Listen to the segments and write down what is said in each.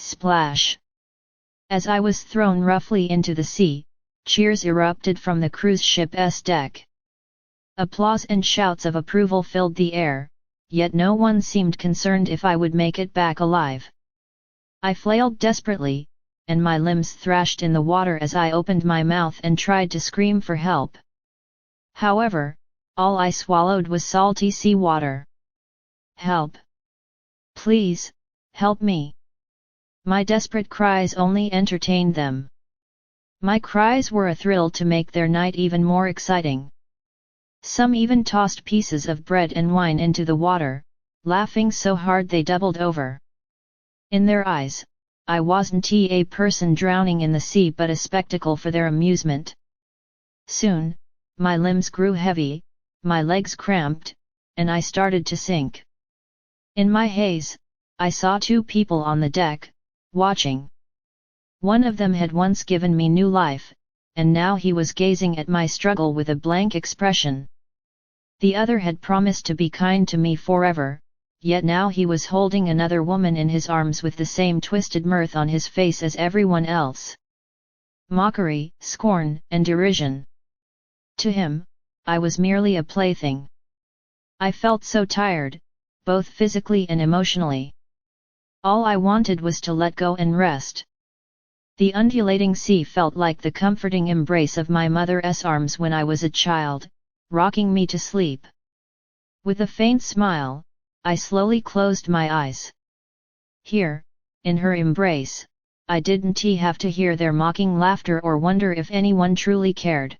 Splash! As I was thrown roughly into the sea, cheers erupted from the cruise ship's deck. Applause and shouts of approval filled the air, yet no one seemed concerned if I would make it back alive. I flailed desperately, and my limbs thrashed in the water as I opened my mouth and tried to scream for help. However, all I swallowed was salty sea water. Help! Please, help me! My desperate cries only entertained them. My cries were a thrill to make their night even more exciting. Some even tossed pieces of bread and wine into the water, laughing so hard they doubled over. In their eyes, I wasn't a person drowning in the sea but a spectacle for their amusement. Soon, my limbs grew heavy, my legs cramped, and I started to sink. In my haze, I saw two people on the deck, watching. One of them had once given me new life, and now he was gazing at my struggle with a blank expression. The other had promised to be kind to me forever, yet now he was holding another woman in his arms with the same twisted mirth on his face as everyone else. Mockery, scorn, and derision. To him, I was merely a plaything. I felt so tired, both physically and emotionally. All I wanted was to let go and rest. The undulating sea felt like the comforting embrace of my mother's arms when I was a child, rocking me to sleep. With a faint smile, I slowly closed my eyes. Here, in her embrace, I didn't have to hear their mocking laughter or wonder if anyone truly cared.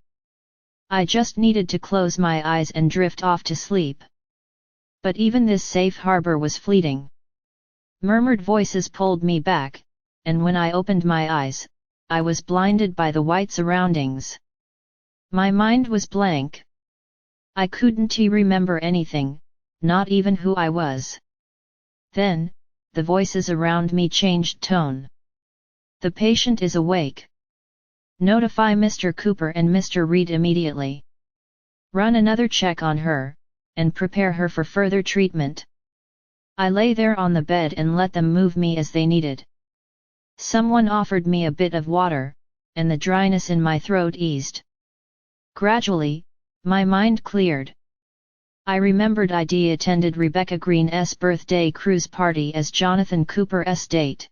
I just needed to close my eyes and drift off to sleep. But even this safe harbor was fleeting. Murmured voices pulled me back, and when I opened my eyes, I was blinded by the white surroundings. My mind was blank. I couldn't remember anything, not even who I was. Then, the voices around me changed tone. The patient is awake. Notify Mr. Cooper and Mr. Reed immediately. Run another check on her, and prepare her for further treatment. I lay there on the bed and let them move me as they needed. Someone offered me a bit of water, and the dryness in my throat eased. Gradually, my mind cleared. I remembered I'd attended Rebecca Green's birthday cruise party as Jonathan Cooper's date.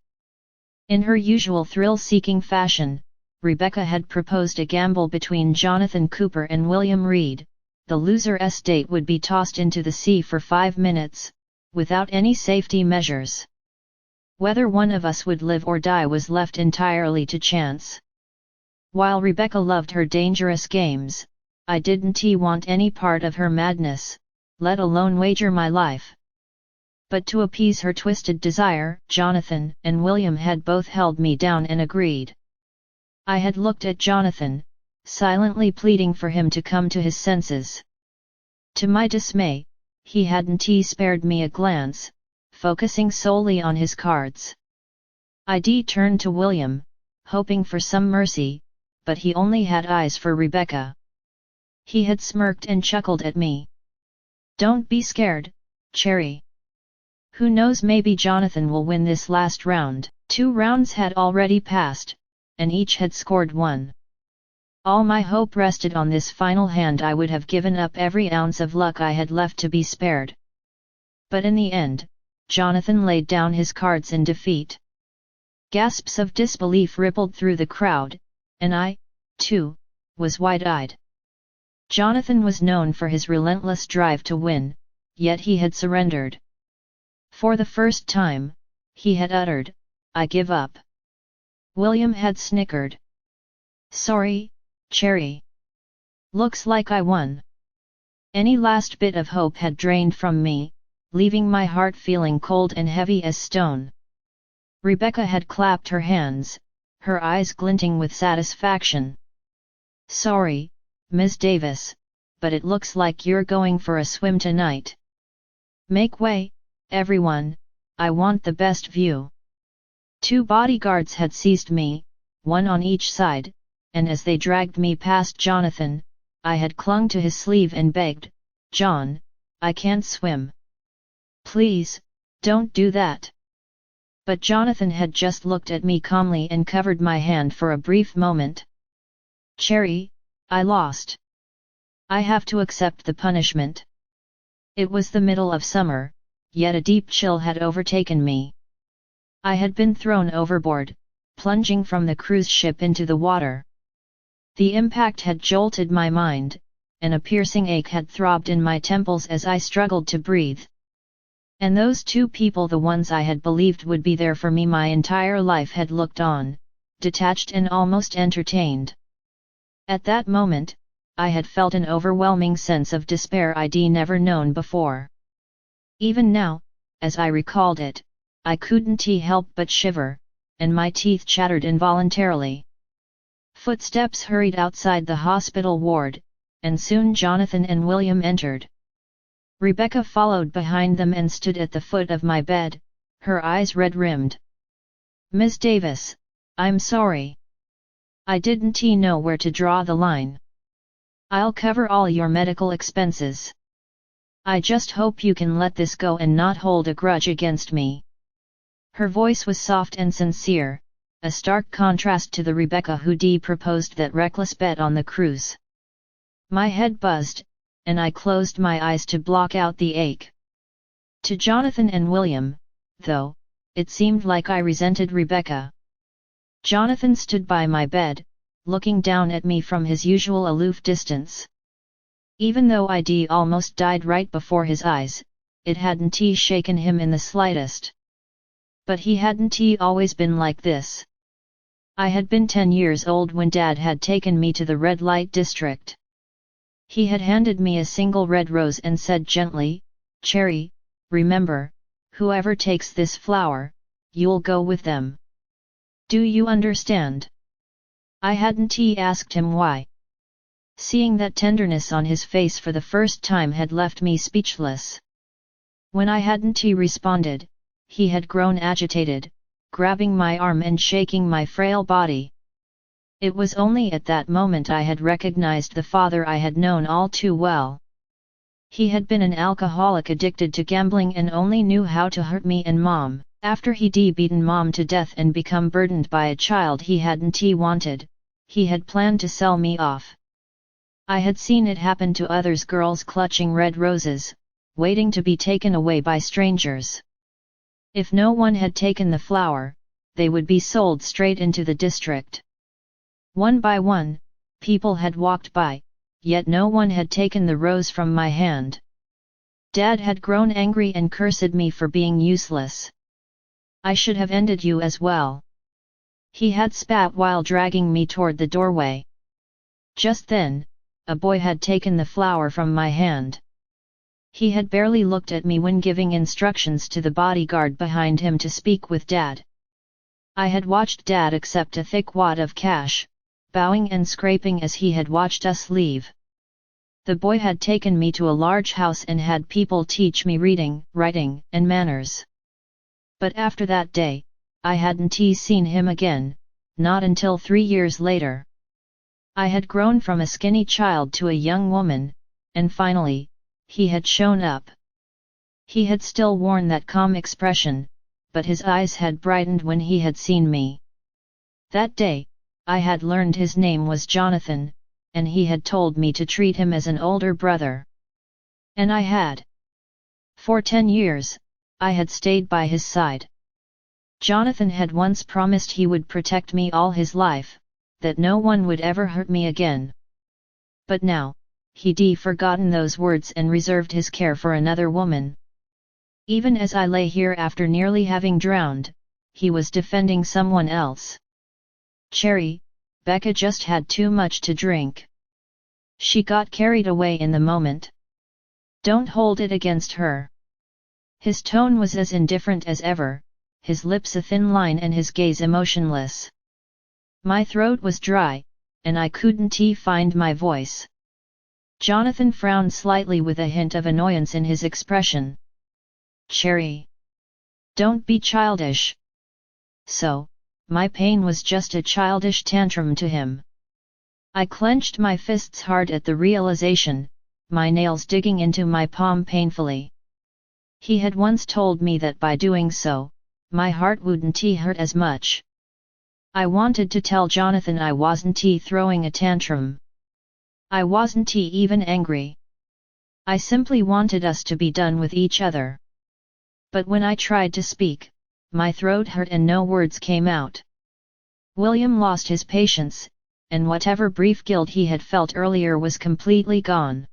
In her usual thrill-seeking fashion, Rebecca had proposed a gamble between Jonathan Cooper and William Reed. The loser's date would be tossed into the sea for 5 minutes, without any safety measures. Whether one of us would live or die was left entirely to chance. While Rebecca loved her dangerous games, I didn't want any part of her madness, let alone wager my life. But to appease her twisted desire, Jonathan and William had both held me down and agreed. I had looked at Jonathan, silently pleading for him to come to his senses. To my dismay, he hadn't spared me a glance, focusing solely on his cards. I turned to William, hoping for some mercy, but he only had eyes for Rebecca. He had smirked and chuckled at me. Don't be scared, Cherry. Who knows, maybe Jonathan will win this last round. 2 rounds had already passed, and each had scored 1. All my hope rested on this final hand. I would have given up every ounce of luck I had left to be spared. But in the end, Jonathan laid down his cards in defeat. Gasps of disbelief rippled through the crowd, and I, too, was wide-eyed. Jonathan was known for his relentless drive to win, yet he had surrendered. For the first time, he had uttered, "I give up." William had snickered. "Sorry, Cherry. Looks like I won." Any last bit of hope had drained from me, leaving my heart feeling cold and heavy as stone. Rebecca had clapped her hands, her eyes glinting with satisfaction. "Sorry, Ms. Davis, but it looks like you're going for a swim tonight. Make way, everyone, I want the best view." 2 bodyguards had seized me, one on each side, and as they dragged me past Jonathan, I had clung to his sleeve and begged, "John, I can't swim. Please, don't do that." But Jonathan had just looked at me calmly and covered my hand for a brief moment. Cherry, I lost. I have to accept the punishment. It was the middle of summer, yet a deep chill had overtaken me. I had been thrown overboard, plunging from the cruise ship into the water. The impact had jolted my mind, and a piercing ache had throbbed in my temples as I struggled to breathe. And those two people, the ones I had believed would be there for me my entire life, had looked on, detached and almost entertained. At that moment, I had felt an overwhelming sense of despair I'd never known before. Even now, as I recalled it, I couldn't help but shiver, and my teeth chattered involuntarily. Footsteps hurried outside the hospital ward, and soon Jonathan and William entered. Rebecca followed behind them and stood at the foot of my bed, her eyes red-rimmed. "Ms. Davis, I'm sorry. I didn't know where to draw the line. I'll cover all your medical expenses. I just hope you can let this go and not hold a grudge against me." Her voice was soft and sincere, a stark contrast to the Rebecca who proposed that reckless bet on the cruise. My head buzzed, and I closed my eyes to block out the ache. To Jonathan and William, though, it seemed like I resented Rebecca. Jonathan stood by my bed, looking down at me from his usual aloof distance. Even though I'd almost died right before his eyes, it hadn't shaken him in the slightest. But he hadn't always been like this. I had been 10 years old when Dad had taken me to the red light district. He had handed me a single red rose and said gently, "Cherry, remember, whoever takes this flower, you'll go with them. Do you understand?" I hadn't asked him why. Seeing that tenderness on his face for the first time had left me speechless. When I hadn't responded, he had grown agitated, grabbing my arm and shaking my frail body. It was only at that moment I had recognized the father I had known all too well. He had been an alcoholic addicted to gambling and only knew how to hurt me and Mom. After he'd beaten Mom to death and become burdened by a child he hadn't wanted, he had planned to sell me off. I had seen it happen to others, girls clutching red roses, waiting to be taken away by strangers. If no one had taken the flower, they would be sold straight into the district. One by one, people had walked by, yet no one had taken the rose from my hand. Dad had grown angry and cursed me for being useless. "I should have ended you as well." He had spat while dragging me toward the doorway. Just then, a boy had taken the flower from my hand. He had barely looked at me when giving instructions to the bodyguard behind him to speak with Dad. I had watched Dad accept a thick wad of cash, bowing and scraping as he had watched us leave. The boy had taken me to a large house and had people teach me reading, writing, and manners. But after that day, I hadn't seen him again, not until 3 years later. I had grown from a skinny child to a young woman, and finally, he had shown up. He had still worn that calm expression, but his eyes had brightened when he had seen me. That day, I had learned his name was Jonathan, and he had told me to treat him as an older brother. And I had. For 10 years, I had stayed by his side. Jonathan had once promised he would protect me all his life, that no one would ever hurt me again. But now, he'd forgotten those words and reserved his care for another woman. Even as I lay here after nearly having drowned, he was defending someone else. "Cherry, Becca just had too much to drink. She got carried away in the moment. Don't hold it against her." His tone was as indifferent as ever, his lips a thin line and his gaze emotionless. My throat was dry, and I couldn't find my voice. Jonathan frowned slightly with a hint of annoyance in his expression. "Cherry, don't be childish." So, my pain was just a childish tantrum to him. I clenched my fists hard at the realization, my nails digging into my palm painfully. He had once told me that by doing so, my heart wouldn't hurt as much. I wanted to tell Jonathan I wasn't throwing a tantrum. I wasn't even angry. I simply wanted us to be done with each other. But when I tried to speak, my throat hurt and no words came out. William lost his patience, and whatever brief guilt he had felt earlier was completely gone.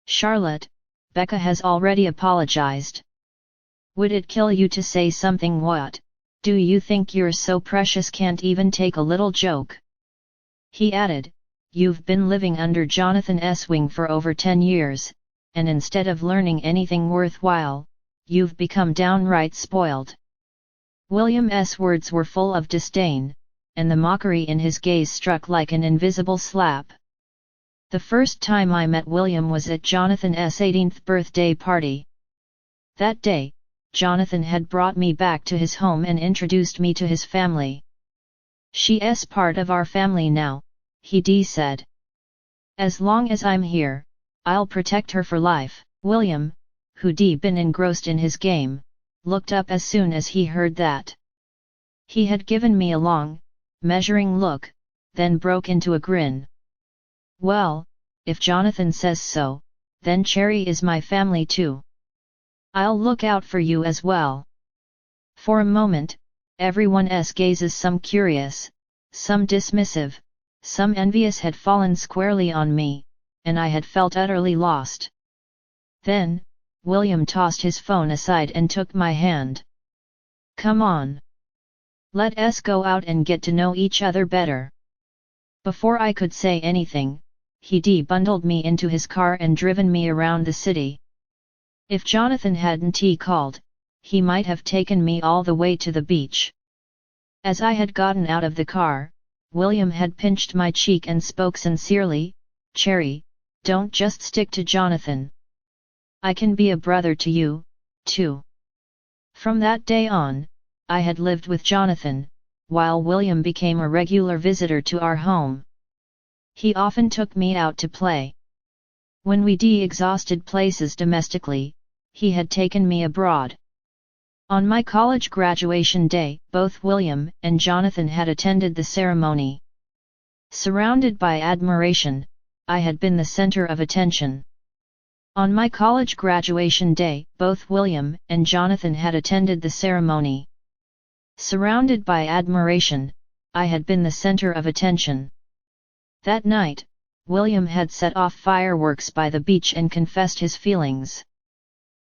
Charlotte, Becca has already apologized. Would it kill you to say something? What, do you think you're so precious can't even take a little joke? He added, you've been living under Jonathan's wing for over 10 years, and instead of learning anything worthwhile, you've become downright spoiled. William's words were full of disdain, and the mockery in his gaze struck like an invisible slap. The first time I met William was at Jonathan's 18th birthday party. That day, Jonathan had brought me back to his home and introduced me to his family. She's part of our family now, he said. As long as I'm here, I'll protect her for life. William, who'd been engrossed in his game, looked up as soon as he heard that. He had given me a long, measuring look, then broke into a grin. Well, if Jonathan says so, then Cherry is my family too. I'll look out for you as well. For a moment, everyone's gazes, some curious, some dismissive, some envious, had fallen squarely on me, and I had felt utterly lost. Then, William tossed his phone aside and took my hand. Come on. Let's go out and get to know each other better. Before I could say anything, he bundled me into his car and driven me around the city. If Jonathan hadn't called, he might have taken me all the way to the beach. As I had gotten out of the car, William had pinched my cheek and spoke sincerely, Cherry, don't just stick to Jonathan. I can be a brother to you, too. From that day on, I had lived with Jonathan, while William became a regular visitor to our home. He often took me out to play. When we'd exhausted places domestically, he had taken me abroad. On my college graduation day, both William and Jonathan had attended the ceremony. Surrounded by admiration, I had been the center of attention. On my college graduation day, both William and Jonathan had attended the ceremony. Surrounded by admiration, I had been the center of attention. That night, William had set off fireworks by the beach and confessed his feelings.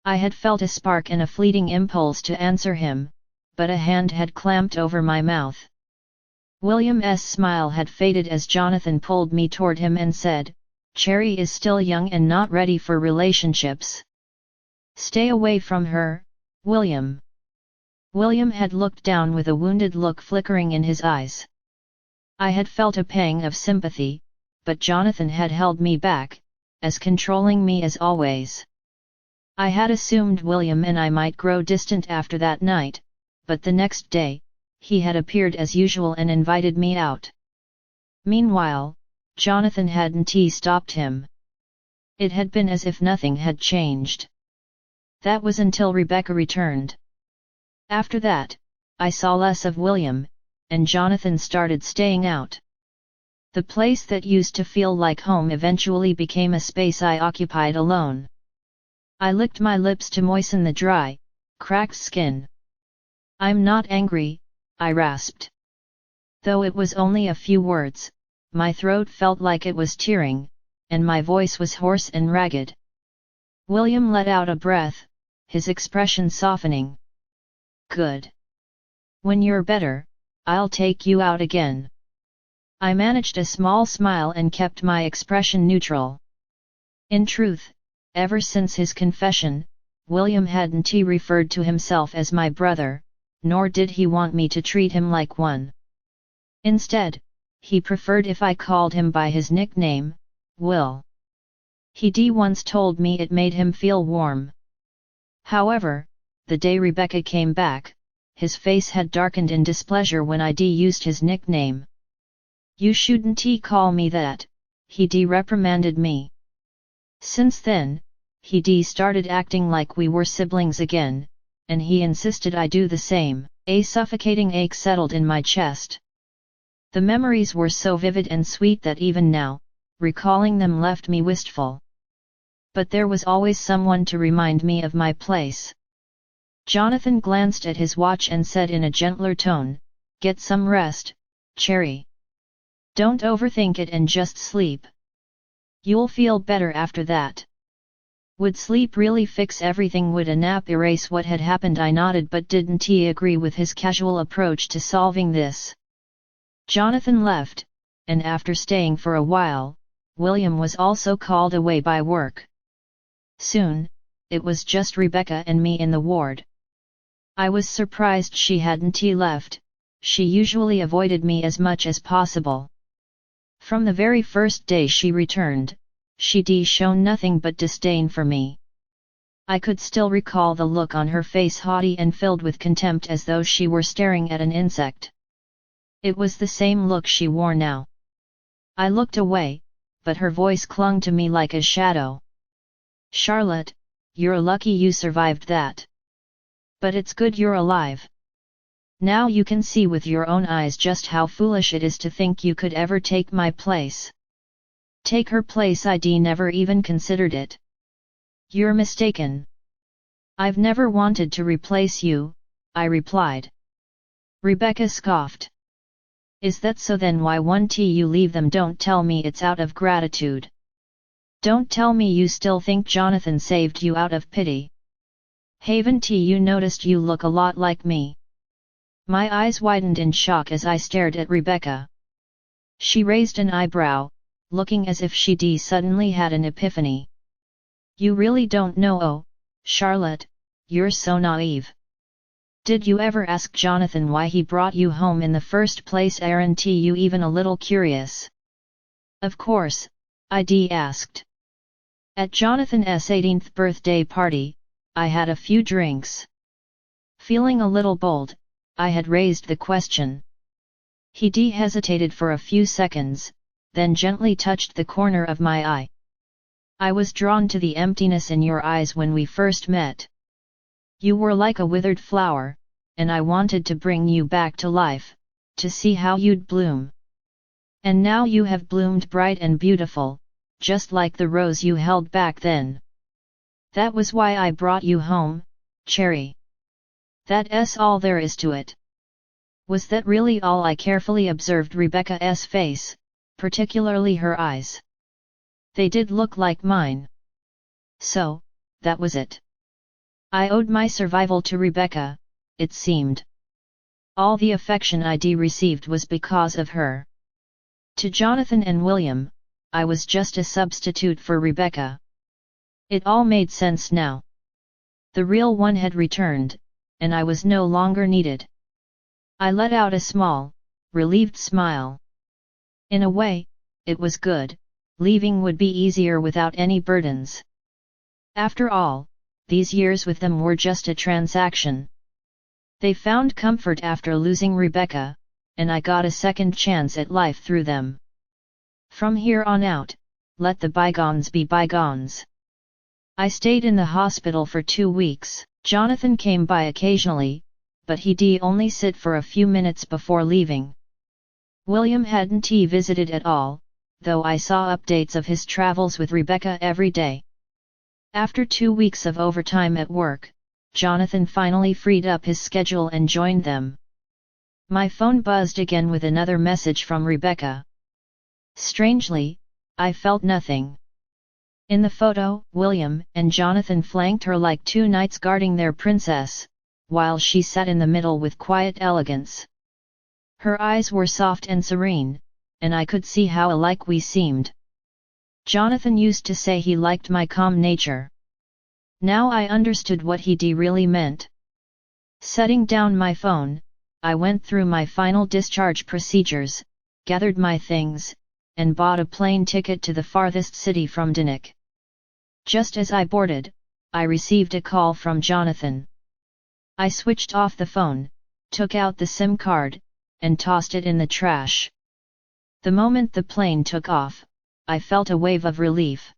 I had felt a spark and a fleeting impulse to answer him, but a hand had clamped over my mouth. William's smile had faded as Jonathan pulled me toward him and said, Cherry is still young and not ready for relationships. Stay away from her, William. William had looked down with a wounded look flickering in his eyes. I had felt a pang of sympathy, but Jonathan had held me back, as controlling me as always. I had assumed William and I might grow distant after that night, but the next day, he had appeared as usual and invited me out. Meanwhile, Jonathan hadn't stopped him. It had been as if nothing had changed. That was until Rebecca returned. After that, I saw less of William, and Jonathan started staying out. The place that used to feel like home eventually became a space I occupied alone. I licked my lips to moisten the dry, cracked skin. I'm not angry, I rasped. Though it was only a few words, my throat felt like it was tearing, and my voice was hoarse and ragged. William let out a breath, his expression softening. Good. When you're better, I'll take you out again. I managed a small smile and kept my expression neutral. In truth, ever since his confession, William hadn't referred to himself as my brother, nor did he want me to treat him like one. Instead, he preferred if I called him by his nickname, Will. He once told me it made him feel warm. However, the day Rebecca came back, his face had darkened in displeasure when I used his nickname. You shouldn't call me that, he reprimanded me. Since then, he started acting like we were siblings again, and he insisted I do the same. A suffocating ache settled in my chest. The memories were so vivid and sweet that even now, recalling them left me wistful. But there was always someone to remind me of my place. Jonathan glanced at his watch and said in a gentler tone, "Get some rest, Cherry. Don't overthink it and just sleep. You'll feel better after that." Would sleep really fix everything? Would a nap erase what had happened? I nodded, but didn't he agree with his casual approach to solving this? Jonathan left, and after staying for a while, William was also called away by work. Soon, it was just Rebecca and me in the ward. I was surprised she hadn't left. She usually avoided me as much as possible. From the very first day she returned, she'd shown nothing but disdain for me. I could still recall the look on her face, haughty and filled with contempt, as though she were staring at an insect. It was the same look she wore now. I looked away, but her voice clung to me like a shadow. "Charlotte, you're lucky you survived that. But it's good you're alive. Now you can see with your own eyes just how foolish it is to think you could ever take my place. Take her place? I'd never even considered it." "You're mistaken. I've never wanted to replace you," I replied. Rebecca scoffed. "Is that so? Then why won't you leave them? Don't tell me it's out of gratitude. Don't tell me you still think Jonathan saved you out of pity. Haven't you noticed you look a lot like me?" My eyes widened in shock as I stared at Rebecca. She raised an eyebrow, looking as if she'd suddenly had an epiphany. "You really don't know? Oh, Charlotte, you're so naive. Did you ever ask Jonathan why he brought you home in the first place? Aren't you even a little curious?" "Of course, I'd asked. At Jonathan's 18th birthday party, I had a few drinks. Feeling a little bold, I had raised the question. He hesitated for a few seconds, then gently touched the corner of my eye. "I was drawn to the emptiness in your eyes when we first met. You were like a withered flower, and I wanted to bring you back to life, to see how you'd bloom. And now you have bloomed bright and beautiful, just like the rose you held back then. That was why I brought you home, Cherry. That's all there is to it." Was that really all? I carefully observed Rebecca's face, particularly her eyes. They did look like mine. So, that was it. I owed my survival to Rebecca, it seemed. All the affection I'd received was because of her. To Jonathan and William, I was just a substitute for Rebecca. It all made sense now. The real one had returned, and I was no longer needed. I let out a small, relieved smile. In a way, it was good. Leaving would be easier without any burdens. After all, these years with them were just a transaction. They found comfort after losing Rebecca, and I got a second chance at life through them. From here on out, let the bygones be bygones. I stayed in the hospital for 2 weeks. Jonathan came by occasionally, but he'd only sit for a few minutes before leaving. William hadn't visited at all, though I saw updates of his travels with Rebecca every day. After 2 weeks of overtime at work, Jonathan finally freed up his schedule and joined them. My phone buzzed again with another message from Rebecca. Strangely, I felt nothing. In the photo, William and Jonathan flanked her like two knights guarding their princess, while she sat in the middle with quiet elegance. Her eyes were soft and serene, and I could see how alike we seemed. Jonathan used to say he liked my calm nature. Now I understood what he really meant. Setting down my phone, I went through my final discharge procedures, gathered my things, and bought a plane ticket to the farthest city from Dunick. Just as I boarded, I received a call from Jonathan. I switched off the phone, took out the SIM card, and tossed it in the trash. The moment the plane took off, I felt a wave of relief.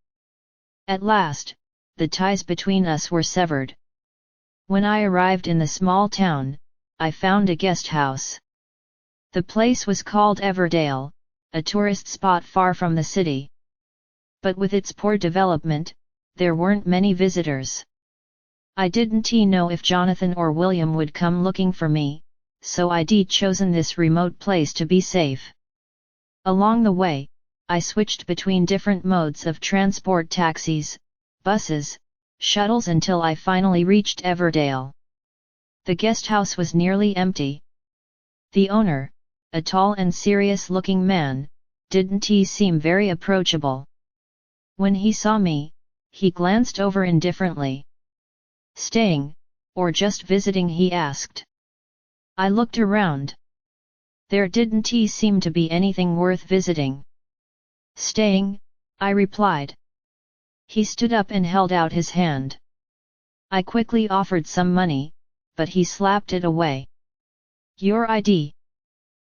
At last, the ties between us were severed. When I arrived in the small town, I found a guest house. The place was called Everdale, a tourist spot far from the city. But with its poor development, there weren't many visitors. I didn't know if Jonathan or William would come looking for me, so I'd chosen this remote place to be safe. Along the way, I switched between different modes of transport: taxis, buses, shuttles, until I finally reached Everdale. The guest house was nearly empty. The owner, a tall and serious-looking man, didn't seem very approachable. When he saw me, he glanced over indifferently. "Staying, or just visiting?" he asked. I looked around. There didn't seem to be anything worth visiting. "Staying," I replied. He stood up and held out his hand. I quickly offered some money, but he slapped it away. "Your ID?"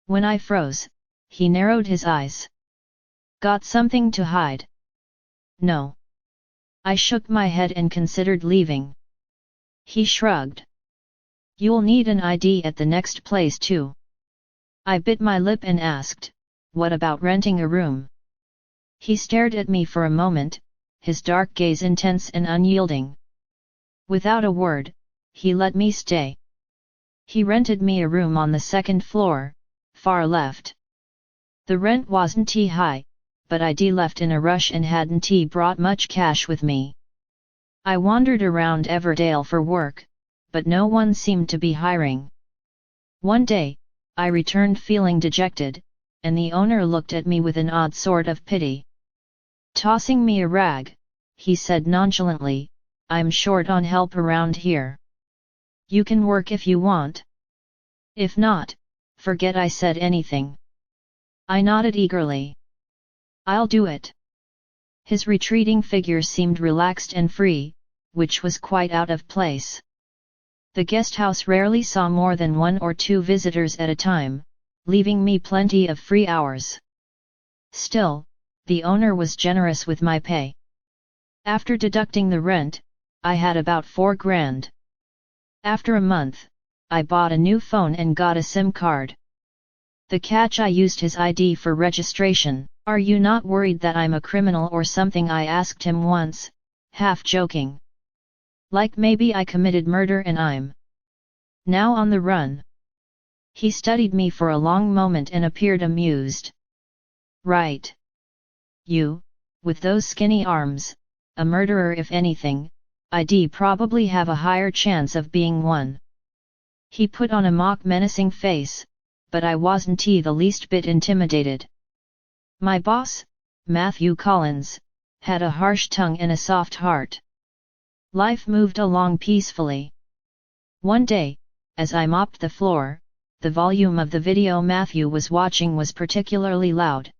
When I froze, he narrowed his eyes. "Got something to hide?" "No." I shook my head and considered leaving. He shrugged. "You'll need an ID at the next place too." I bit my lip and asked, "What about renting a room?" He stared at me for a moment, his dark gaze intense and unyielding. Without a word, he let me stay. He rented me a room on the second floor, far left. The rent wasn't high, but I'd left in a rush and hadn't brought much cash with me. I wandered around Everdale for work, but no one seemed to be hiring. One day, I returned feeling dejected, and the owner looked at me with an odd sort of pity. Tossing me a rag, he said nonchalantly, "I'm short on help around here. You can work if you want. If not, forget I said anything." I nodded eagerly. "I'll do it." His retreating figure seemed relaxed and free, which was quite out of place. The guest house rarely saw more than 1 or 2 visitors at a time, leaving me plenty of free hours. Still, the owner was generous with my pay. After deducting the rent, I had about 4 grand. After a month, I bought a new phone and got a SIM card. The catch: I used his ID for registration. "Are you not worried that I'm a criminal or something?" I asked him once, half joking. "Like maybe I committed murder and I'm now on the run?" He studied me for a long moment and appeared amused. "Right. You, with those skinny arms, a murderer if anything, I'd probably have a higher chance of being one." He put on a mock menacing face, but I wasn't the least bit intimidated. My boss, Matthew Collins, had a harsh tongue and a soft heart. Life moved along peacefully. One day, as I mopped the floor, the volume of the video Matthew was watching was particularly loud.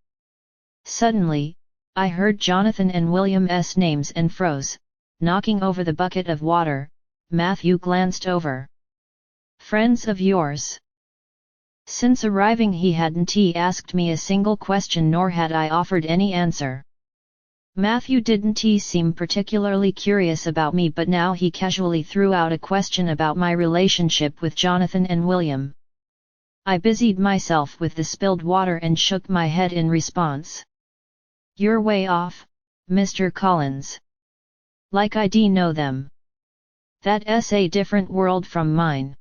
Suddenly, I heard Jonathan and William's names and froze, knocking over the bucket of water. Matthew glanced over. "Friends of yours?" Since arriving he hadn't asked me a single question, nor had I offered any answer. Matthew didn't seem particularly curious about me, but now he casually threw out a question about my relationship with Jonathan and William. I busied myself with the spilled water and shook my head in response. "You're way off, Mr. Collins. Like I'd know them. That's a different world from mine."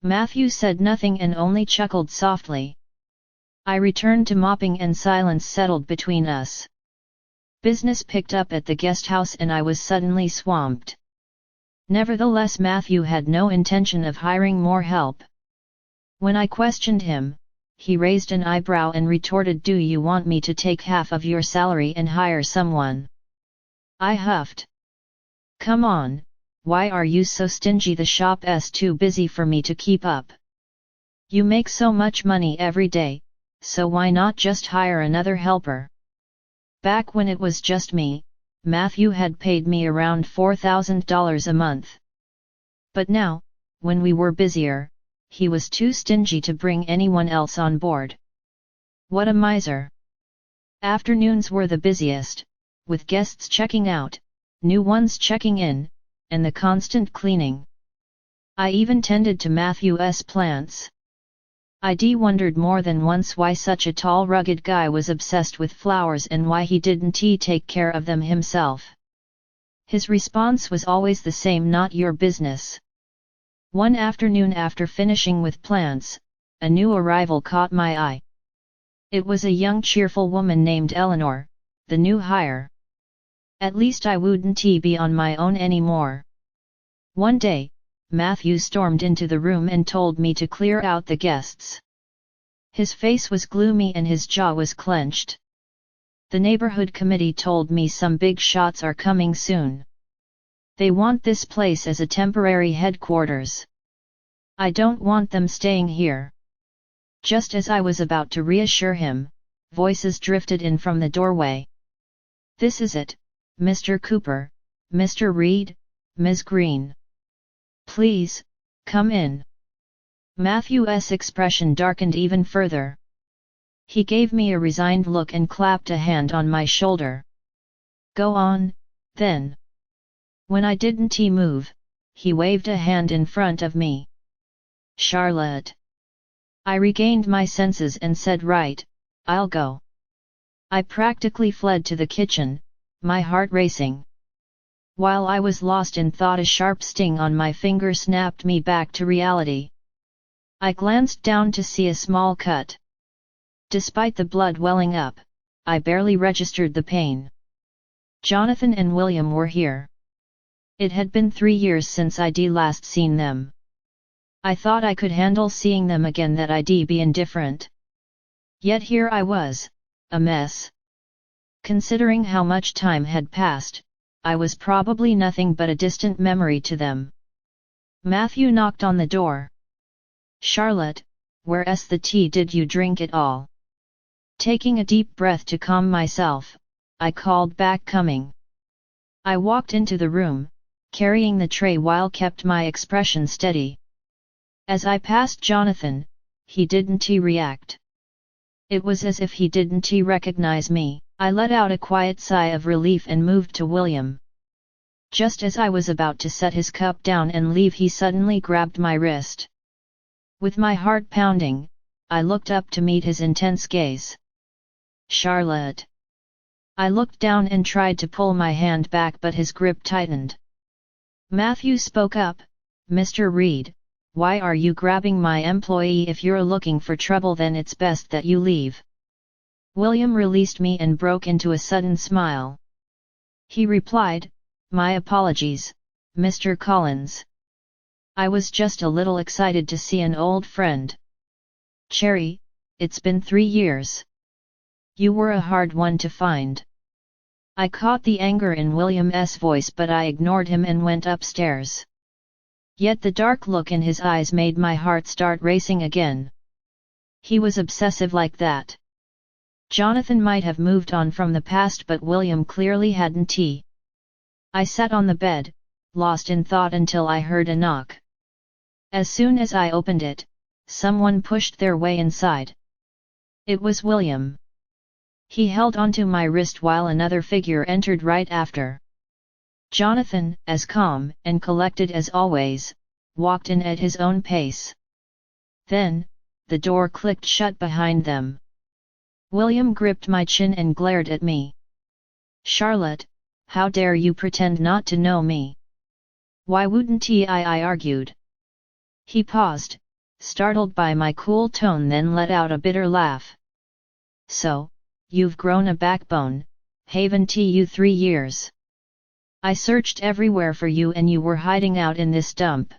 Matthew said nothing and only chuckled softly. I returned to mopping and silence settled between us. Business picked up at the guest house and I was suddenly swamped. Nevertheless, Matthew had no intention of hiring more help. When I questioned him, he raised an eyebrow and retorted, "Do you want me to take half of your salary and hire someone?" I huffed. "Come on, why are you so stingy? The shop's too busy for me to keep up. You make so much money every day, so why not just hire another helper?" Back when it was just me, Matthew had paid me around $4,000 a month. But now, when we were busier, he was too stingy to bring anyone else on board. What a miser! Afternoons were the busiest, with guests checking out, new ones checking in, and the constant cleaning. I even tended to Matthew's plants. I wondered more than once why such a tall rugged guy was obsessed with flowers and why he didn't take care of them himself. His response was always the same: not your business. One afternoon after finishing with plants, a new arrival caught my eye. It was a young cheerful woman named Eleanor, the new hire. At least I wouldn't be on my own anymore. One day, Matthew stormed into the room and told me to clear out the guests. His face was gloomy and his jaw was clenched. The neighborhood committee told me some big shots are coming soon. They want this place as a temporary headquarters. I don't want them staying here. Just as I was about to reassure him, voices drifted in from the doorway. This is it, Mr. Cooper, Mr. Reed, Ms. Green. Please, come in. Matthew's expression darkened even further. He gave me a resigned look and clapped a hand on my shoulder. Go on, then. When I didn't move, he waved a hand in front of me. Charlotte. I regained my senses and said, right, I'll go. I practically fled to the kitchen, my heart racing. While I was lost in thought, a sharp sting on my finger snapped me back to reality. I glanced down to see a small cut. Despite the blood welling up, I barely registered the pain. Jonathan and William were here. It had been 3 years since I'd last seen them. I thought I could handle seeing them again, that I'd be indifferent. Yet here I was, a mess. Considering how much time had passed, I was probably nothing but a distant memory to them. Matthew knocked on the door. Charlotte, where's the tea? Did you drink it all? Taking a deep breath to calm myself, I called back, coming. I walked into the room, carrying the tray while kept my expression steady. As I passed Jonathan, he didn't react. It was as if he didn't recognize me. I let out a quiet sigh of relief and moved to William. Just as I was about to set his cup down and leave, he suddenly grabbed my wrist. With my heart pounding, I looked up to meet his intense gaze. Charlotte. I looked down and tried to pull my hand back, but his grip tightened. Matthew spoke up, Mr. Reed, why are you grabbing my employee? If you're looking for trouble, then it's best that you leave. William released me and broke into a sudden smile. He replied, my apologies, Mr. Collins. I was just a little excited to see an old friend. Cherry, it's been 3 years. You were a hard one to find. I caught the anger in William's voice, but I ignored him and went upstairs. Yet the dark look in his eyes made my heart start racing again. He was obsessive like that. Jonathan might have moved on from the past, but William clearly hadn't. I sat on the bed, lost in thought, until I heard a knock. As soon as I opened it, someone pushed their way inside. It was William. He held onto my wrist while another figure entered right after. Jonathan, as calm and collected as always, walked in at his own pace. Then, the door clicked shut behind them. William gripped my chin and glared at me. Charlotte, how dare you pretend not to know me? Why wouldn't I argued. He paused, startled by my cool tone, then let out a bitter laugh. So, you've grown a backbone, haven't you? 3 years. I searched everywhere for you and you were hiding out in this dump.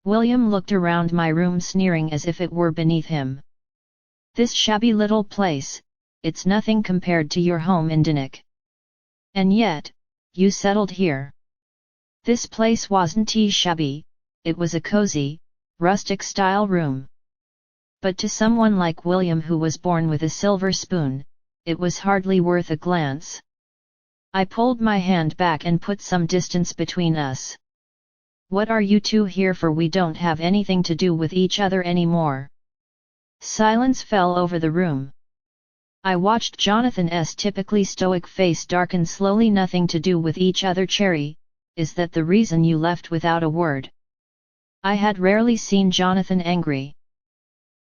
William looked around my room, sneering as if it were beneath him. This shabby little place, it's nothing compared to your home in Dinnick. And yet, you settled here. This place wasn't shabby, it was a cozy, rustic-style room. But to someone like William, who was born with a silver spoon, it was hardly worth a glance. I pulled my hand back and put some distance between us. What are you two here for? We don't have anything to do with each other anymore. Silence fell over the room. I watched Jonathan's typically stoic face darken slowly. Nothing to do with each other, Cherry, is that the reason you left without a word? I had rarely seen Jonathan angry.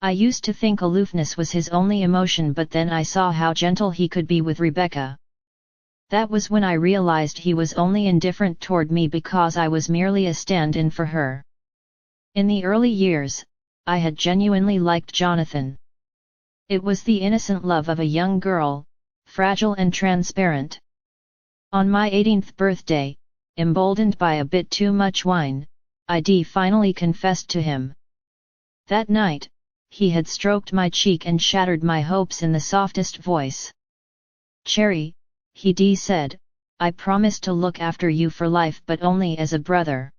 I used to think aloofness was his only emotion, but then I saw how gentle he could be with Rebecca. That was when I realized he was only indifferent toward me because I was merely a stand-in for her. In the early years, I had genuinely liked Jonathan. It was the innocent love of a young girl, fragile and transparent. On my 18th birthday, emboldened by a bit too much wine, I finally confessed to him. That night, he had stroked my cheek and shattered my hopes in the softest voice. "Cherry," he said, "I promise to look after you for life, but only as a brother.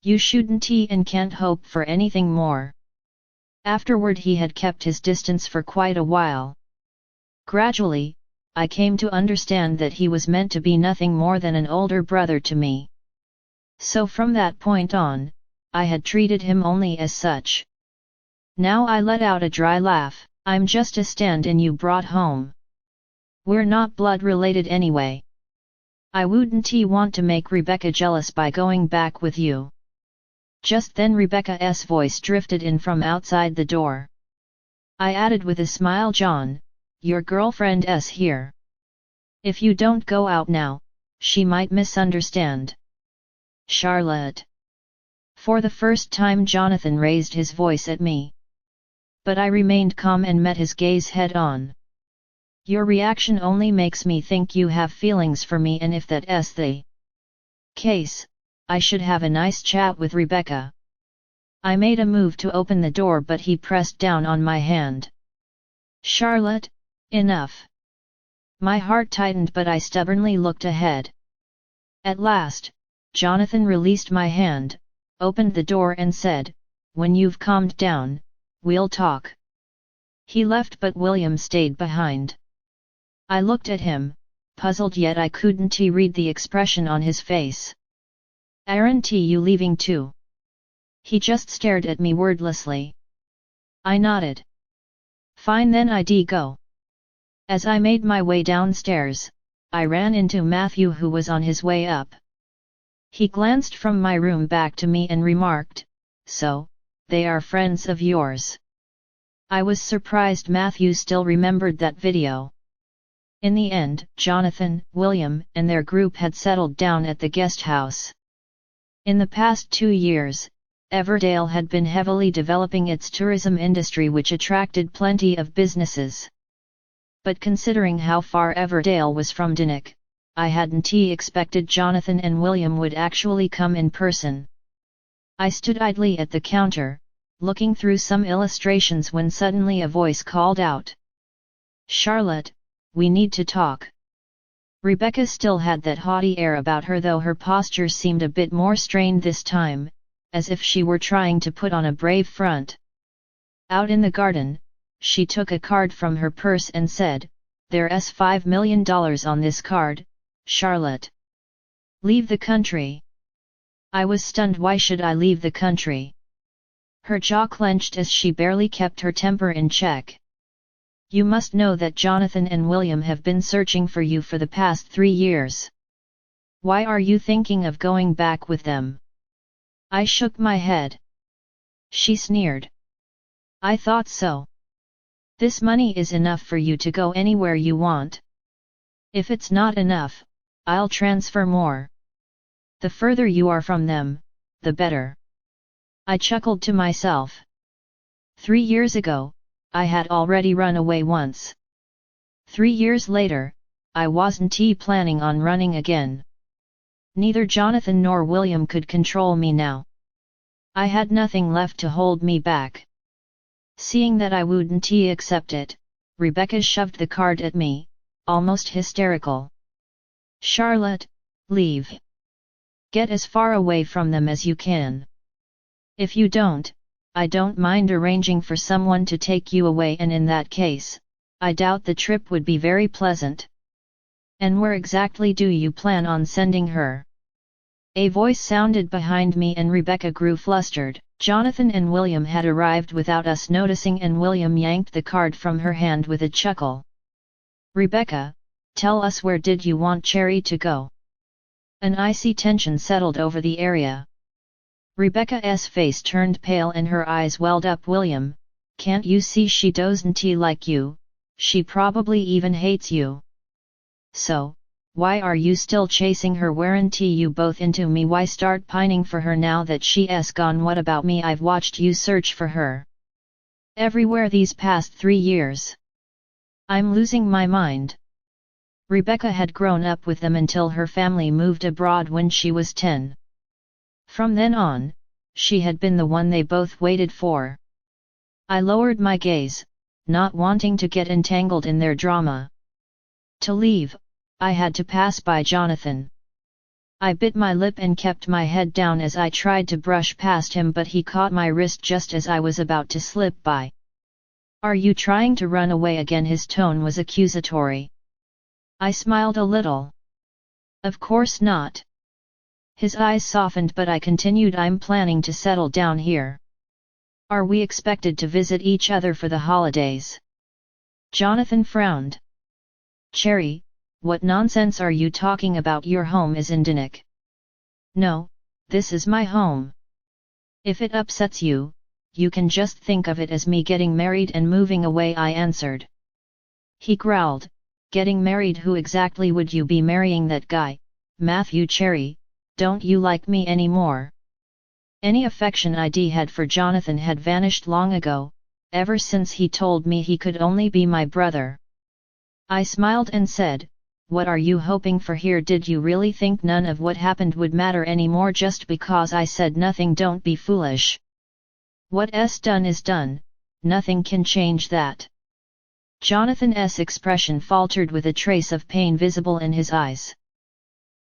You shouldn't and can't hope for anything more." Afterward he had kept his distance for quite a while. Gradually, I came to understand that he was meant to be nothing more than an older brother to me. So from that point on, I had treated him only as such. Now I let out a dry laugh. "I'm just a stand-in you brought home. We're not blood related anyway. I wouldn't want to make Rebecca jealous by going back with you." Just then Rebecca's voice drifted in from outside the door. I added with a smile, "John, your girlfriend's here. If you don't go out now, she might misunderstand." "Charlotte." For the first time Jonathan raised his voice at me. But I remained calm and met his gaze head on. "Your reaction only makes me think you have feelings for me, and if that's the case, I should have a nice chat with Rebecca." I made a move to open the door, but he pressed down on my hand. "Charlotte, enough." My heart tightened, but I stubbornly looked ahead. At last, Jonathan released my hand, opened the door and said, "When you've calmed down, we'll talk." He left, but William stayed behind. I looked at him, puzzled, yet I couldn't read the expression on his face. "Aren't you leaving too?" He just stared at me wordlessly. I nodded. "Fine then, I'd go." As I made my way downstairs, I ran into Matthew, who was on his way up. He glanced from my room back to me and remarked, "So, they are friends of yours?" I was surprised Matthew still remembered that video. In the end, Jonathan, William, and their group had settled down at the guest house. In the past 2 years, Everdale had been heavily developing its tourism industry, which attracted plenty of businesses. But considering how far Everdale was from Dunick, I hadn't expected Jonathan and William would actually come in person. I stood idly at the counter, looking through some illustrations, when suddenly a voice called out, "Charlotte, we need to talk." Rebecca still had that haughty air about her, though her posture seemed a bit more strained this time, as if she were trying to put on a brave front. Out in the garden, she took a card from her purse and said, "There's $5 million on this card, Charlotte. Leave the country." I was stunned. Why should I leave the country? Her jaw clenched as she barely kept her temper in check. "You must know that Jonathan and William have been searching for you for the past 3 years. Why are you thinking of going back with them?" I shook my head. She sneered. "I thought so. This money is enough for you to go anywhere you want. If it's not enough, I'll transfer more. The further you are from them, the better." I chuckled to myself. 3 years ago, I had already run away once. 3 years later, I wasn't planning on running again. Neither Jonathan nor William could control me now. I had nothing left to hold me back. Seeing that I wouldn't accept it, Rebecca shoved the card at me, almost hysterical. "Charlotte, leave. Get as far away from them as you can. If you don't, I don't mind arranging for someone to take you away, and in that case, I doubt the trip would be very pleasant." "And where exactly do you plan on sending her?" A voice sounded behind me and Rebecca grew flustered. Jonathan and William had arrived without us noticing, and William yanked the card from her hand with a chuckle. "Rebecca, tell us, where did you want Cherry to go?" An icy tension settled over the area. Rebecca's face turned pale and her eyes welled up. William, can't you see she doesn't like you, she probably even hates you. So, why are you still chasing her? Weren't you both into me? Why start pining for her now that she's gone? What about me? I've watched you search for her everywhere these past 3 years. I'm losing my mind. Rebecca had grown up with them until her family moved abroad when she was 10. From then on, she had been the one they both waited for. I lowered my gaze, not wanting to get entangled in their drama. To leave, I had to pass by Jonathan. I bit my lip and kept my head down as I tried to brush past him, but he caught my wrist just as I was about to slip by. Are you trying to run away again? His tone was accusatory. I smiled a little. Of course not. His eyes softened, but I continued. I'm planning to settle down here. Are we expected to visit each other for the holidays? Jonathan frowned. Cherry, what nonsense are you talking about? Your home is in Dinnick. No, this is my home. If it upsets you, you can just think of it as me getting married and moving away, I answered. He growled, getting married? Who exactly would you be marrying? That guy, Matthew. Cherry, don't you like me anymore? Any affection I'd had for Jonathan had vanished long ago, ever since he told me he could only be my brother. I smiled and said, what are you hoping for here? Did you really think none of what happened would matter anymore just because I said nothing? Don't be foolish. What's done is done, nothing can change that. Jonathan's expression faltered with a trace of pain visible in his eyes.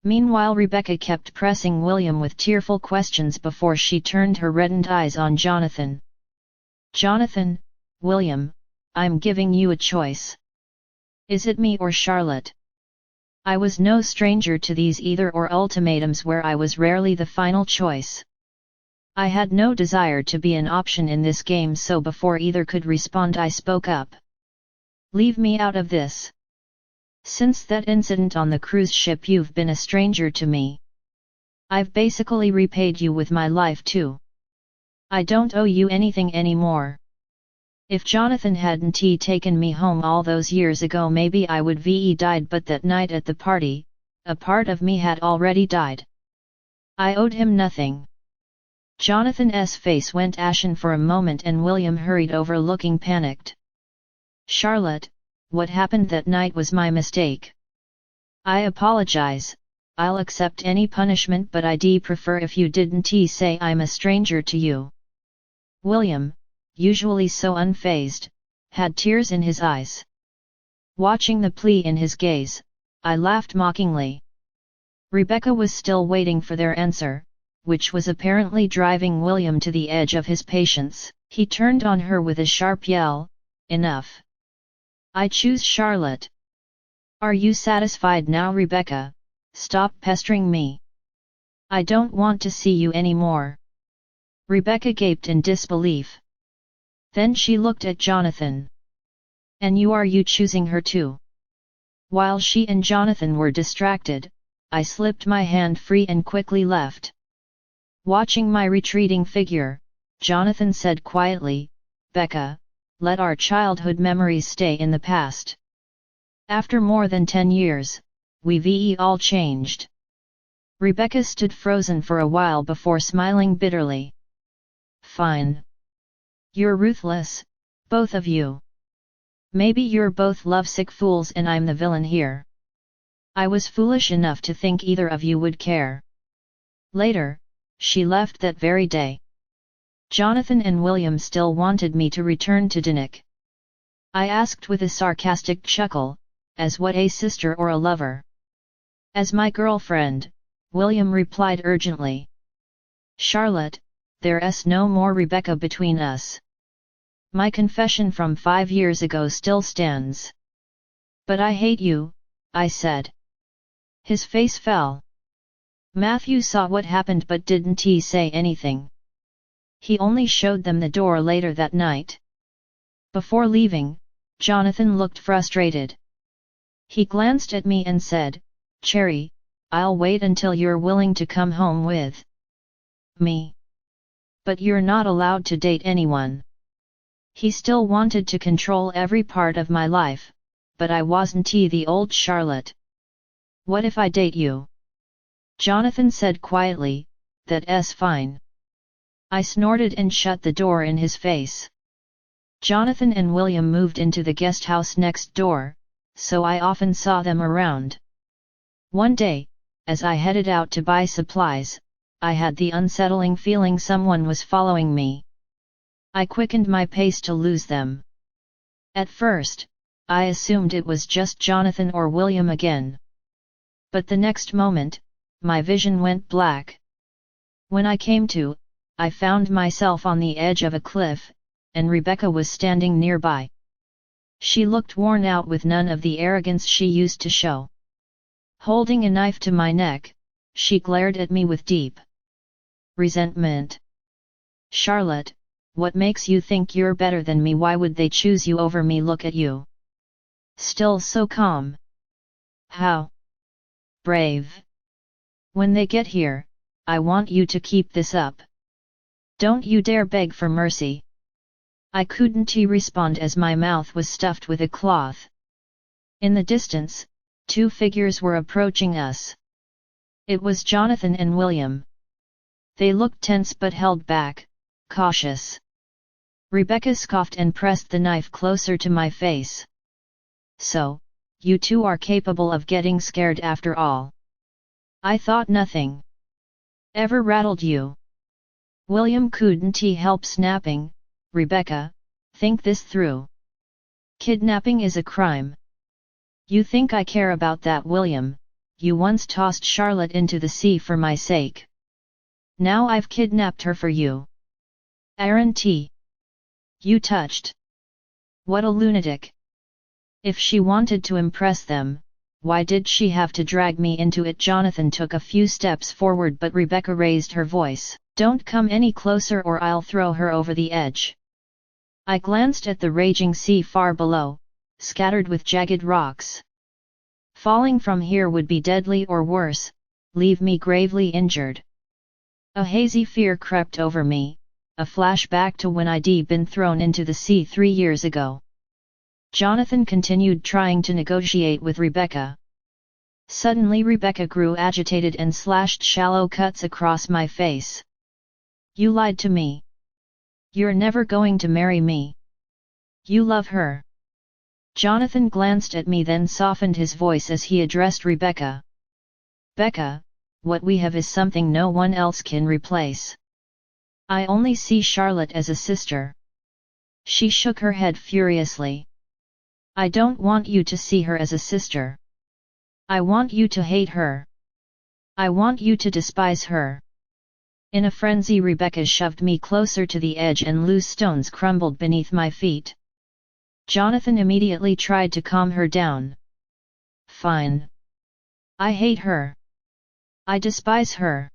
Meanwhile, Rebecca kept pressing William with tearful questions before she turned her reddened eyes on Jonathan. Jonathan, William, I'm giving you a choice. Is it me or Charlotte? I was no stranger to these either-or ultimatums where I was rarely the final choice. I had no desire to be an option in this game, so before either could respond I spoke up. Leave me out of this. Since that incident on the cruise ship you've been a stranger to me. I've basically repaid you with my life too. I don't owe you anything anymore. If Jonathan hadn't taken me home all those years ago, maybe I would have died, but that night at the party, a part of me had already died. I owed him nothing. Jonathan's face went ashen for a moment and William hurried over looking panicked. Charlotte, what happened that night was my mistake. I apologize, I'll accept any punishment, but I'd prefer if you didn't say I'm a stranger to you. William, usually so unfazed, had tears in his eyes. Watching the plea in his gaze, I laughed mockingly. Rebecca was still waiting for their answer, which was apparently driving William to the edge of his patience. He turned on her with a sharp yell, enough. I choose Charlotte. Are you satisfied now? Rebecca, stop pestering me. I don't want to see you anymore. Rebecca gaped in disbelief. Then she looked at Jonathan. And you choosing her too? While she and Jonathan were distracted, I slipped my hand free and quickly left. Watching my retreating figure, Jonathan said quietly, Becca, let our childhood memories stay in the past. After more than 10 years, we've all changed. Rebecca stood frozen for a while before smiling bitterly. Fine. You're ruthless, both of you. Maybe you're both lovesick fools and I'm the villain here. I was foolish enough to think either of you would care. Later, she left that very day. Jonathan and William still wanted me to return to Dinnick. I asked with a sarcastic chuckle, as what, a sister or a lover? As my girlfriend, William replied urgently. Charlotte, there's no more Rebecca between us. My confession from 5 years ago still stands. But I hate you, I said. His face fell. Matthew saw what happened but didn't say anything. He only showed them the door later that night. Before leaving, Jonathan looked frustrated. He glanced at me and said, Cherry, I'll wait until you're willing to come home with me. But you're not allowed to date anyone. He still wanted to control every part of my life, but I wasn't the old Charlotte. What if I date you? Jonathan said quietly, that's fine. I snorted and shut the door in his face. Jonathan and William moved into the guest house next door, so I often saw them around. One day, as I headed out to buy supplies, I had the unsettling feeling someone was following me. I quickened my pace to lose them. At first, I assumed it was just Jonathan or William again. But the next moment, my vision went black. When I came to, I found myself on the edge of a cliff, and Rebecca was standing nearby. She looked worn out with none of the arrogance she used to show. Holding a knife to my neck, she glared at me with deep resentment. Charlotte, what makes you think you're better than me? Why would they choose you over me? Look at you. Still so calm. How brave. When they get here, I want you to keep this up. Don't you dare beg for mercy. I couldn't respond as my mouth was stuffed with a cloth. In the distance, two figures were approaching us. It was Jonathan and William. They looked tense but held back, cautious. Rebecca scoffed and pressed the knife closer to my face. So, you two are capable of getting scared after all. I thought nothing ever rattled you. William couldn't help snapping. Rebecca, think this through. Kidnapping is a crime. You think I care about that? William, you once tossed Charlotte into the sea for my sake. Now I've kidnapped her for you. Aren't you touched? What a lunatic. If she wanted to impress them, why did she have to drag me into it? Jonathan took a few steps forward, but Rebecca raised her voice. Don't come any closer or I'll throw her over the edge. I glanced at the raging sea far below, scattered with jagged rocks. Falling from here would be deadly or worse, leave me gravely injured. A hazy fear crept over me, a flashback to when I'd been thrown into the sea 3 years ago. Jonathan continued trying to negotiate with Rebecca. Suddenly Rebecca grew agitated and slashed shallow cuts across my face. You lied to me. You're never going to marry me. You love her. Jonathan glanced at me, then softened his voice as he addressed Rebecca. Becca, what we have is something no one else can replace. I only see Charlotte as a sister. She shook her head furiously. I don't want you to see her as a sister. I want you to hate her. I want you to despise her. In a frenzy, Rebecca shoved me closer to the edge and loose stones crumbled beneath my feet. Jonathan immediately tried to calm her down. Fine. I hate her. I despise her.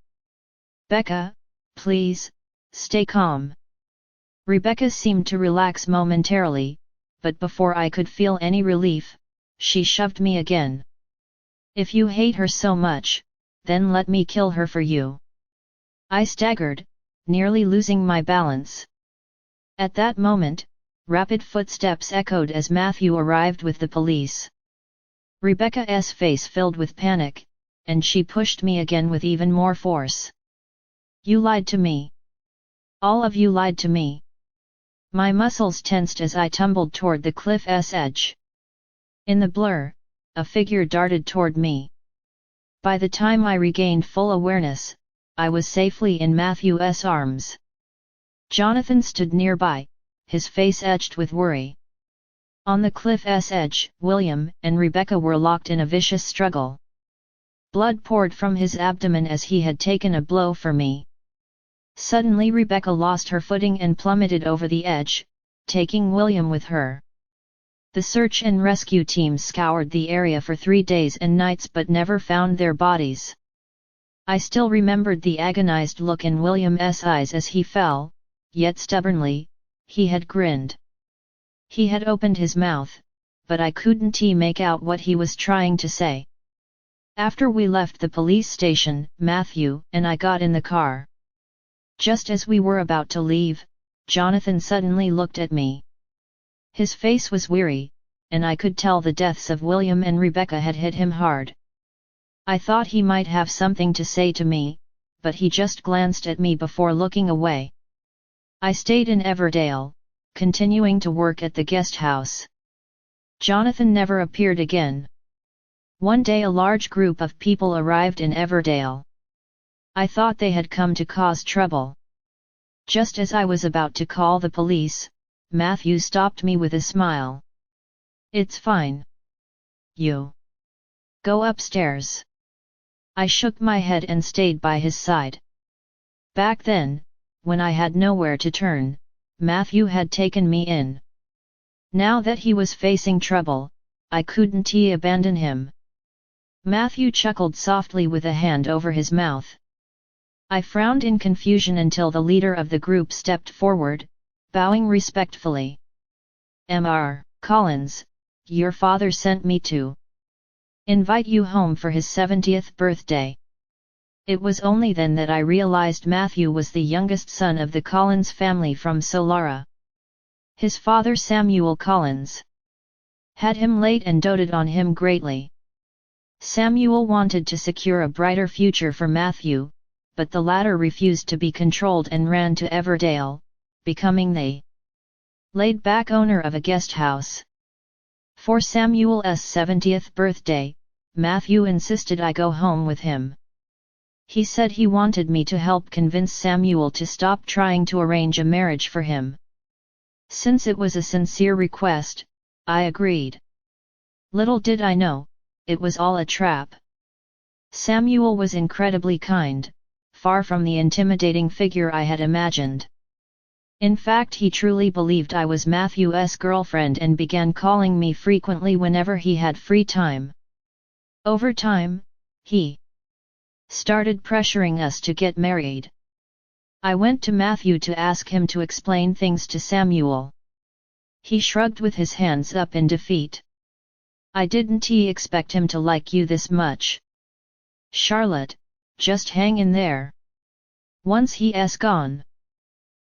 Becca, please, stay calm. Rebecca seemed to relax momentarily, but before I could feel any relief, she shoved me again. If you hate her so much, then let me kill her for you. I staggered, nearly losing my balance. At that moment, rapid footsteps echoed as Matthew arrived with the police. Rebecca's face filled with panic, and she pushed me again with even more force. You lied to me. All of you lied to me. My muscles tensed as I tumbled toward the cliff's edge. In the blur, a figure darted toward me. By the time I regained full awareness, I was safely in Matthew's arms. Jonathan stood nearby, his face etched with worry. On the cliff's edge, William and Rebecca were locked in a vicious struggle. Blood poured from his abdomen as he had taken a blow for me. Suddenly Rebecca lost her footing and plummeted over the edge, taking William with her. The search and rescue teams scoured the area for 3 days and nights but never found their bodies. I still remembered the agonized look in William's eyes as he fell, yet stubbornly, he had grinned. He had opened his mouth, but I couldn't make out what he was trying to say. After we left the police station, Matthew and I got in the car. Just as we were about to leave, Jonathan suddenly looked at me. His face was weary, and I could tell the deaths of William and Rebecca had hit him hard. I thought he might have something to say to me, but he just glanced at me before looking away. I stayed in Everdale, continuing to work at the guest house. Jonathan never appeared again. One day a large group of people arrived in Everdale. I thought they had come to cause trouble. Just as I was about to call the police, Matthew stopped me with a smile. "It's fine. You go upstairs." I shook my head and stayed by his side. Back then, when I had nowhere to turn, Matthew had taken me in. Now that he was facing trouble, I couldn't abandon him. Matthew chuckled softly with a hand over his mouth. I frowned in confusion until the leader of the group stepped forward, bowing respectfully. "Mr. Collins, your father sent me to invite you home for his 70th birthday." It was only then that I realized Matthew was the youngest son of the Collins family from Solara. His father, Samuel Collins, had him late and doted on him greatly. Samuel wanted to secure a brighter future for Matthew, but the latter refused to be controlled and ran to Everdale, becoming the laid-back owner of a guest house. For Samuel's 70th birthday, Matthew insisted I go home with him. He said he wanted me to help convince Samuel to stop trying to arrange a marriage for him. Since it was a sincere request, I agreed. Little did I know, it was all a trap. Samuel was incredibly kind, far from the intimidating figure I had imagined. In fact, he truly believed I was Matthew's girlfriend and began calling me frequently whenever he had free time. Over time, he started pressuring us to get married. I went to Matthew to ask him to explain things to Samuel. He shrugged with his hands up in defeat. "I didn't expect him to like you this much. Charlotte, just hang in there. Once he's gone,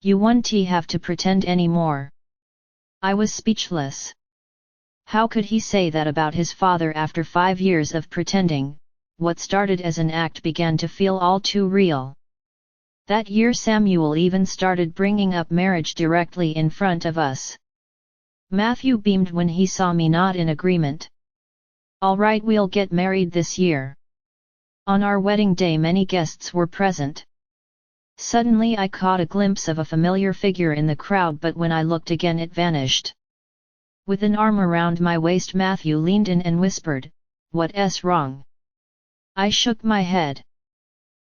you won't have to pretend anymore." I was speechless. How could he say that about his father after 5 years of pretending? What started as an act began to feel all too real. That year Samuel even started bringing up marriage directly in front of us. Matthew beamed when he saw me nod in agreement. "All right, we'll get married this year." On our wedding day many guests were present. Suddenly I caught a glimpse of a familiar figure in the crowd, but when I looked again it vanished. With an arm around my waist, Matthew leaned in and whispered, "What's wrong?" I shook my head.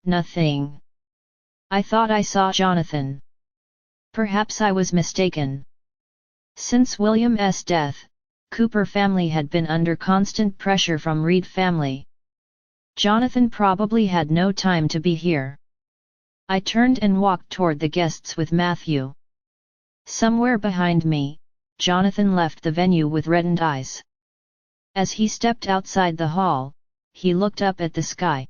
"Nothing. I thought I saw Jonathan." Perhaps I was mistaken. Since William's death, Cooper family had been under constant pressure from Reed family. Jonathan probably had no time to be here. I turned and walked toward the guests with Matthew. Somewhere behind me, Jonathan left the venue with reddened eyes. As he stepped outside the hall, he looked up at the sky.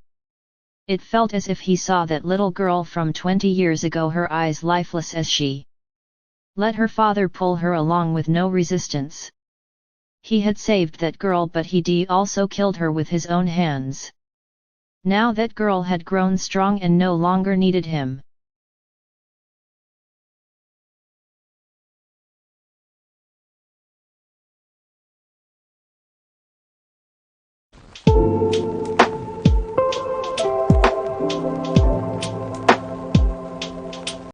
It felt as if he saw that little girl from 20 years ago, her eyes lifeless as she let her father pull her along with no resistance. He had saved that girl, but he also killed her with his own hands. Now that girl had grown strong and no longer needed him.